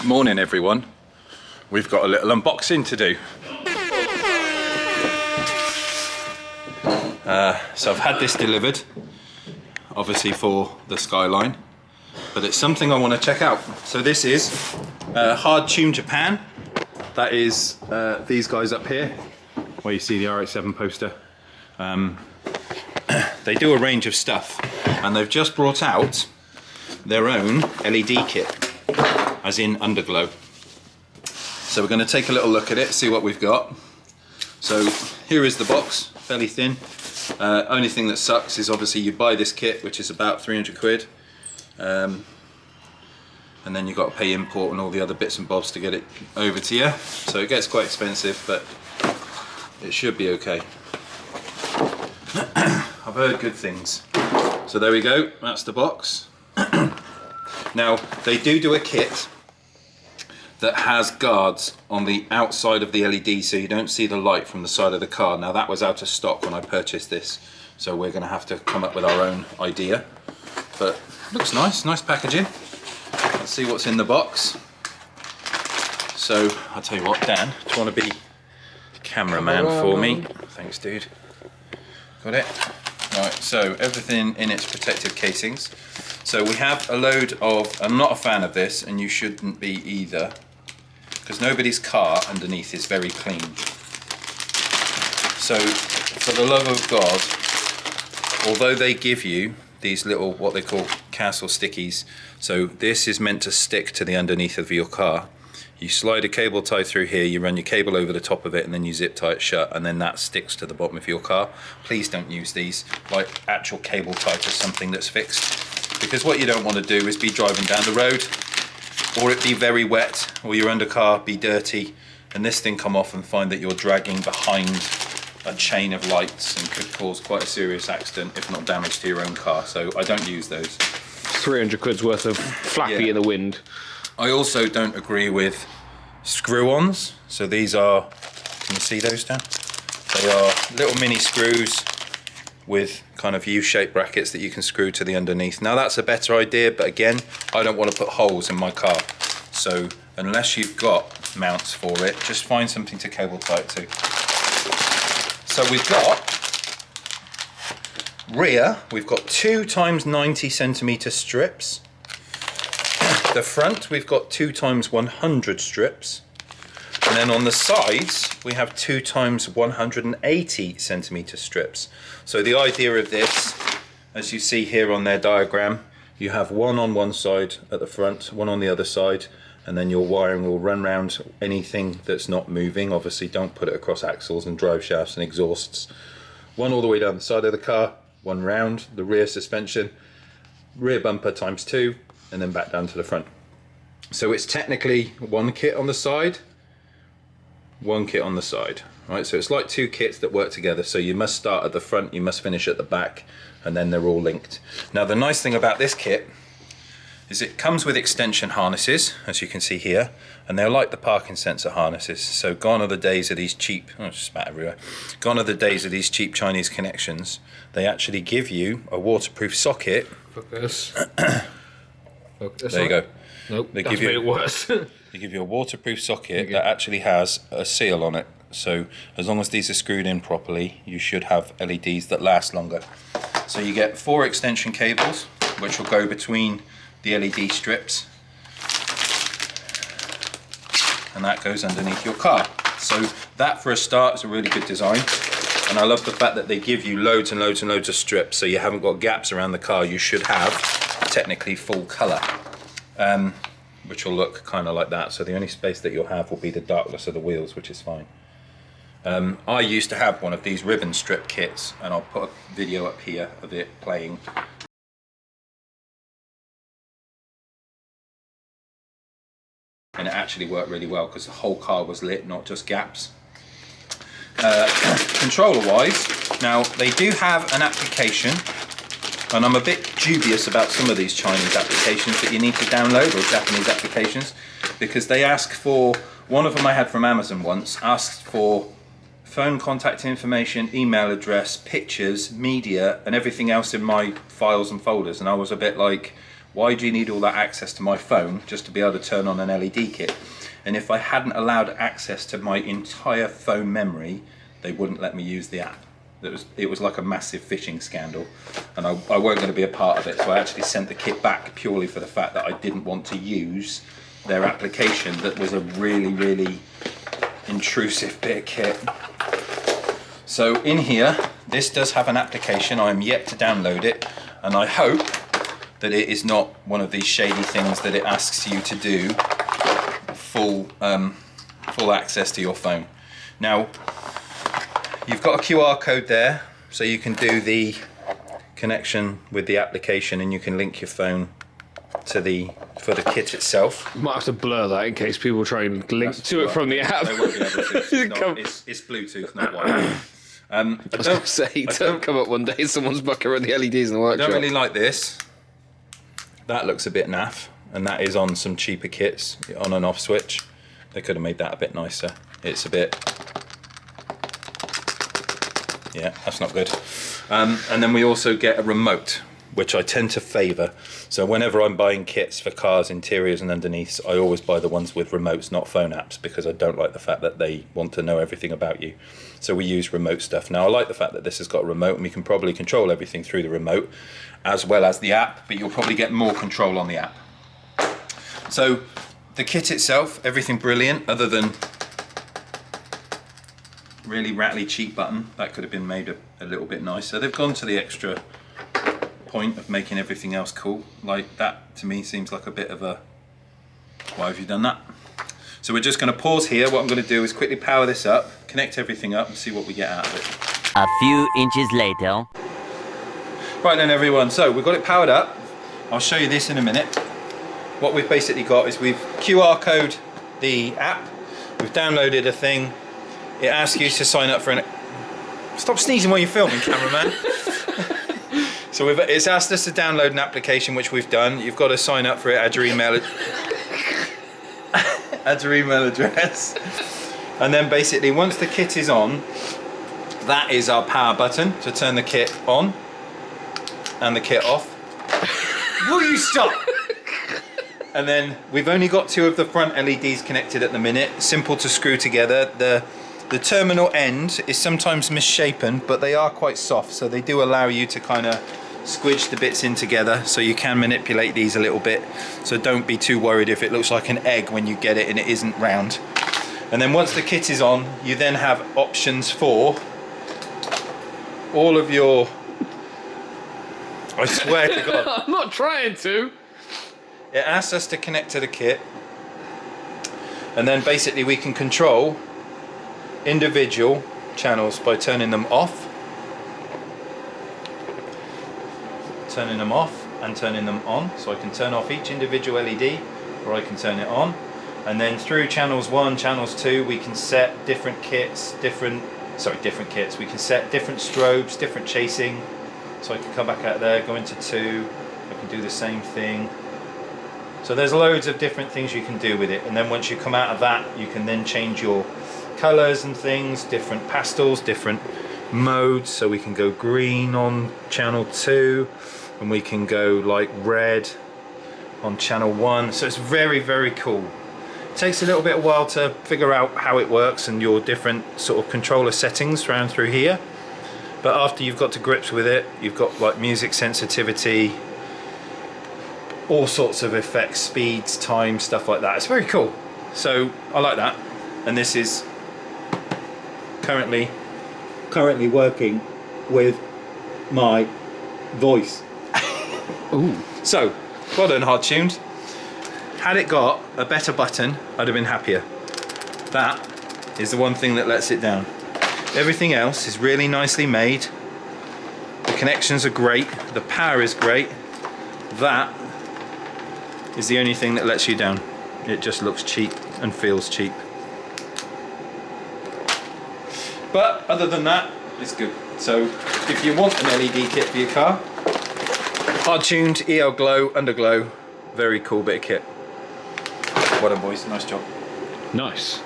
Morning everyone. We've got a little unboxing to do. So I've had this delivered, obviously for the Skyline, but it's something I want to check out. So this is Hard Tune Japan. That is these guys up here, where you see the RX-7 poster. They do a range of stuff, and they've just brought out their own LED kit, as in underglow. So we're going to take a little look at it, see what we've got. So here is the box, fairly thin. Only thing that sucks is obviously you buy this kit, which is about 300 quid. And then you've got to pay import and all the other bits and bobs to get it over to you. So it gets quite expensive, but it should be okay. I've heard good things. So there we go, that's the box. Now, they do a kit that has guards on the outside of the LED, so you don't see the light from the side of the car. Now, that was out of stock when I purchased this, so we're going to have to come up with our own idea. But looks nice, nice packaging. Let's see what's in the box. So, I'll tell you what, Dan, do you want to be cameraman for me? Thanks, dude. Got it? Right, so everything in its protective casings. So we have a load of, I'm not a fan of this, and you shouldn't be either, because nobody's car underneath is very clean. So for the love of God, although they give you these little, what they call castle stickies, so this is meant to stick to the underneath of your car. You slide a cable tie through here, you run your cable over the top of it, and then you zip tie it shut, and then that sticks to the bottom of your car. Please don't use these like actual cable tie to something that's fixed, because what you don't want to do is be driving down the road, or it be very wet, or your undercar be dirty, and this thing come off and find that you're dragging behind a chain of lights and could cause quite a serious accident, if not damage to your own car. So I don't use those. 300 quid's worth of flappy in the wind. I also don't agree with screw-ons. So these are, can you see those, Dan? They are little mini screws with kind of U-shaped brackets that you can screw to the underneath. Now that's a better idea, but again, I don't want to put holes in my car. So unless you've got mounts for it, just find something to cable tie it to. So we've got rear, we've got 2 times 90 centimeter strips. The front, we've got 2 times 100 strips. And then on the sides, we have 2 times 180 centimeter strips. So the idea of this, as you see here on their diagram, you have one on one side at the front, one on the other side, and then your wiring will run around anything that's not moving. Obviously, don't put it across axles and drive shafts and exhausts. One all the way down the side of the car, one round the rear suspension, rear bumper times 2, and then back down to the front. So it's technically one kit on the side, one kit on the side, right? So it's like 2 kits that work together. So you must start at the front, you must finish at the back, and then they're all linked. Now the nice thing about this kit is it comes with extension harnesses, as you can see here, and they're like the parking sensor harnesses. So gone are the days of these cheap, oh, it's spat everywhere. Gone are the days of these cheap Chinese connections. They actually give you a waterproof socket. Focus. There you go. Nope, they that's give you, made it worse. They give you a waterproof socket that actually has a seal on it. So as long as these are screwed in properly, you should have LEDs that last longer. So you get 4 extension cables, which will go between the LED strips, and that goes underneath your car. So that for a start is a really good design. And I love the fact that they give you loads and loads and loads of strips, so you haven't got gaps around the car. You should have technically full color, which will look kind of like that. So the only space that you'll have will be the darkness of the wheels, which is fine. I used to have one of these ribbon strip kits, and I'll put a video up here of it playing. And it actually worked really well because the whole car was lit, not just gaps. Controller wise, now they do have an application, and I'm a bit dubious about some of these Chinese applications that you need to download, or Japanese applications, because they ask for, one of them I had from Amazon once, asked for phone contact information, email address, pictures, media, and everything else in my files and folders, and I was a bit like, Why do you need all that access to my phone just to be able to turn on an LED kit? And if I hadn't allowed access to my entire phone memory, they wouldn't let me use the app. It was like a massive phishing scandal, and I weren't going to be a part of it, so I actually sent the kit back purely for the fact that I didn't want to use their application that was a really, really intrusive bit of kit. So in here, this does have an application. I am yet to download it, and I hope that it is not one of these shady things that it asks you to do full access to your phone. Now, you've got a QR code there, so you can do the connection with the application, and you can link your phone to for the kit itself. You might have to blur that in case people try and link to it from the app. They won't be able to. It's Bluetooth, not Wi-Fi. I was going to say, don't come up one day, someone's bucking around the LEDs in the I workshop. don't really like this. That looks a bit naff, and that is on some cheaper kits, on and off switch. They could have made that a bit nicer. It's a bit... yeah, that's not good. And then we also get a remote, which I tend to favour. So whenever I'm buying kits for cars, interiors and underneaths, I always buy the ones with remotes, not phone apps, because I don't like the fact that they want to know everything about you. So we use remote stuff. Now I like the fact that this has got a remote, and we can probably control everything through the remote as well as the app, but you'll probably get more control on the app. So the kit itself, everything brilliant, other than really rattly cheap button. That could have been made a little bit nicer. They've gone to the extra point of making everything else cool. Like, that to me seems like a bit of a, why have you done that? So we're just going to pause here. What I'm going to do is quickly power this up, connect everything up, and see what we get out of it. A few inches later. Right then everyone, so we've got it powered up. I'll show you this in a minute. What we've basically got is we've QR code the app, we've downloaded a thing, it asks you to sign up for an... Stop sneezing while you're filming, cameraman. So it's asked us to download an application, which we've done. You've got to sign up for it, add your email, add your email address. And then basically once the kit is on, that is our power button to turn the kit on and the kit off. Will you stop? And then we've only got 2 of the front LEDs connected at the minute, simple to screw together. The terminal end is sometimes misshapen, but they are quite soft, so they do allow you to kind of squidge the bits in together, so you can manipulate these a little bit. So don't be too worried if it looks like an egg when you get it and it isn't round. And then once the kit is on, you then have options for all of your... I swear to God. I'm not trying to. It asks us to connect to the kit, and then basically we can control individual channels by turning them off, and turning them on. So I can turn off each individual LED, or I can turn it on. And then through channels 1, channels 2, we can set different kits, different kits. We can set different strobes, different chasing. So I can come back out there, go into 2, I can do the same thing. So there's loads of different things you can do with it, and then once you come out of that, you can then change your colours and things, different pastels, different modes. So we can go green on channel 2, and we can go like red on channel 1. So it's very, very cool. It takes a little bit of while to figure out how it works and your different sort of controller settings around through here. But after you've got to grips with it, you've got like music sensitivity, all sorts of effects, speeds, time, stuff like that. It's very cool. So I like that. And this is currently working with my voice. Ooh. So, well done, Hard Tuned. Had it got a better button, I'd have been happier. That is the one thing that lets it down. Everything else is really nicely made. The connections are great. The power is great. That is the only thing that lets you down. It just looks cheap and feels cheap. But other than that, it's good. So if you want an LED kit for your car, Hard Tuned, EL Glow, Underglow, very cool bit of kit. Well done, boys, nice job. Nice.